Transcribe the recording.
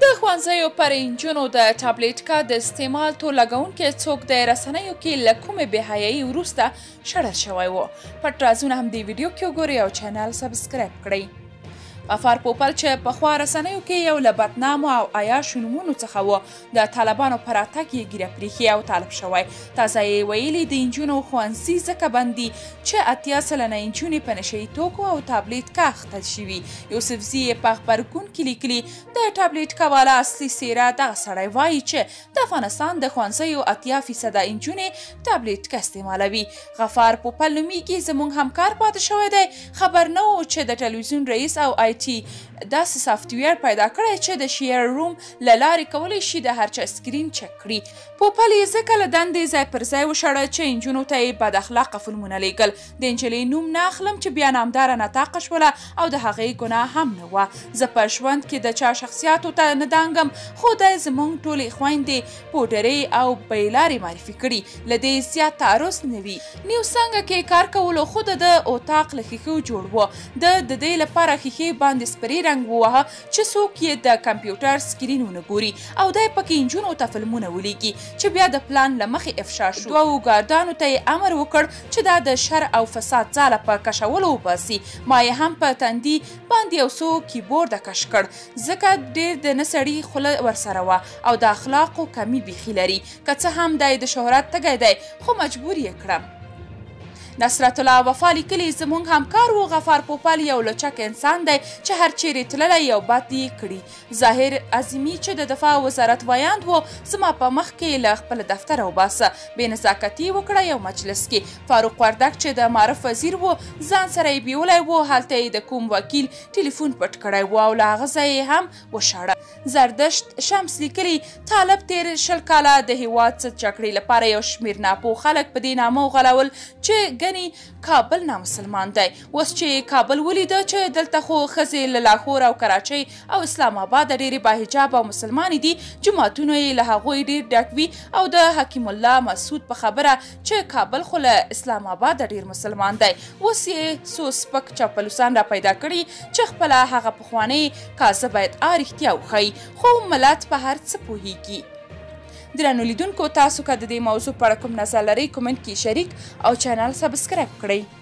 د ښوونځیو پر نجونو د ټابلیټ کارت د استعمال تور لګونکي څوک د رسنیو کې له کومې بېحیایي وروسته شړل شوی و. پټ رازونه هم دې ویډیو کې وګورئ او چینل سبسکرایب کړئ. غفار پوپل چې پخوا رسنیو کې یو له بدنامو او عیاشو نومونو څخه و، د طالبانو په راتګ یې ږیره پرېښې او طالب شوی. تازه یې ویلي د نجونو ښوونځي ځکه بند دي چې 80 سلنه نجونې په نشهیي توکو او ټابلیټ کار اخته شوي. یوسفزي یې په غبرګون کې لیکلي د ټابلیټ کواله اصلي څېره دغه سړی وایي چې د افغانستان د ښوونځیو 80% نجونې ټابلیټ استعمالوي. غفار پوپل نومیږي، زموږ همکار پاتې شوی دی. خبر نه و چې د ټلویزیون رئیس او داسې سافټویر پیدا کړی چې د شیر روم له لارې کولی شي د هر چا سکرین چک کړي. پوپل یې ځکه له دندې ځای پر ځای وشړه چې نجونو ته یې بد اخلاقه فلمونه لیږل. د نجلۍ نوم نه اخلم چې بیا نامداره نطاقه شوله او د هغې ګناه هم نه وه. زه په ژوند کې د چا شخصیاتو ته نه دانګم، خو دی زموږ ټولې خویندې پوډرې او بیلارې معرفي کړي. له دې زیات تعرض نه وي. نیو څنګه کې کار کولو خو د اتاق له ښیښو جوړ و. د دې لپاره ښیښې باندې سپري رنګ ووهه چې څوک یې د کمپیوټر سکرین ونه ګوري او دی پکې نجونو ته فلمونه ولیږي چې بیا د پلان له مخې افشا شو. دوو ګاردانو ته یې امر وکړ چې دا د شر او فساد ځاله په کشولو وباسي. ما یې هم په تندي باندې یو څو کیبورډه کش کړ ځکه ډېر د نه سړي خوله ورسره وه او د اخلاقو کمی بیخي لري. که څه هم دی د شهرت تږی دی خو مجبور یې کړم. نصرت الله وفا لیکلي زموږ همکار و غفار پوپل یو لچک انسان دی چې هر چیرې تللی یو بد یې کړي. ظاهر عظیمي چې د دفاع وزارت ویاند و زما په مخ کې له خپل دفتره وباسه. بې نزاکتي وکړه یو مجلس کې. فاروق وردک چې د معرف وزیر و ځان سره یې بیولی و، هلته یې د کوم وکیل ټلیفون پټ کړی و او له هغه ځای یې هم وشاړه. زردشت شمس لیکلي طالب تیر 20 کاله د هیواد ضد جګړې لپاره یو شمېر ناپوه خلک په دې نامه وغولول چې ګنې کابل نامسلمان دی. اوس چې کابل ولیده چې دلته خو ښځې له لاهور او کراچۍ او اسلام آباد ډېرې باحجاب او مسلمانې دي، جوماتونه یې له هغوی ډېر ډک وي او د حکیم الله مسعود په خبره چې کابل خو له اسلام آباد ډېر مسلمان دی. اوس یې څو سپک چاپلوسان را پیدا کړي چې خپله هغه پخوانۍ کازه باید رښتیا وښیي، خو ملت په هر څه پوهیږي. درنو لیدونکو، تاسو که د دې موضوع په اړه کوم نظر لرئ کومنټ کې شریک او چینل سبسکرایب کړئ.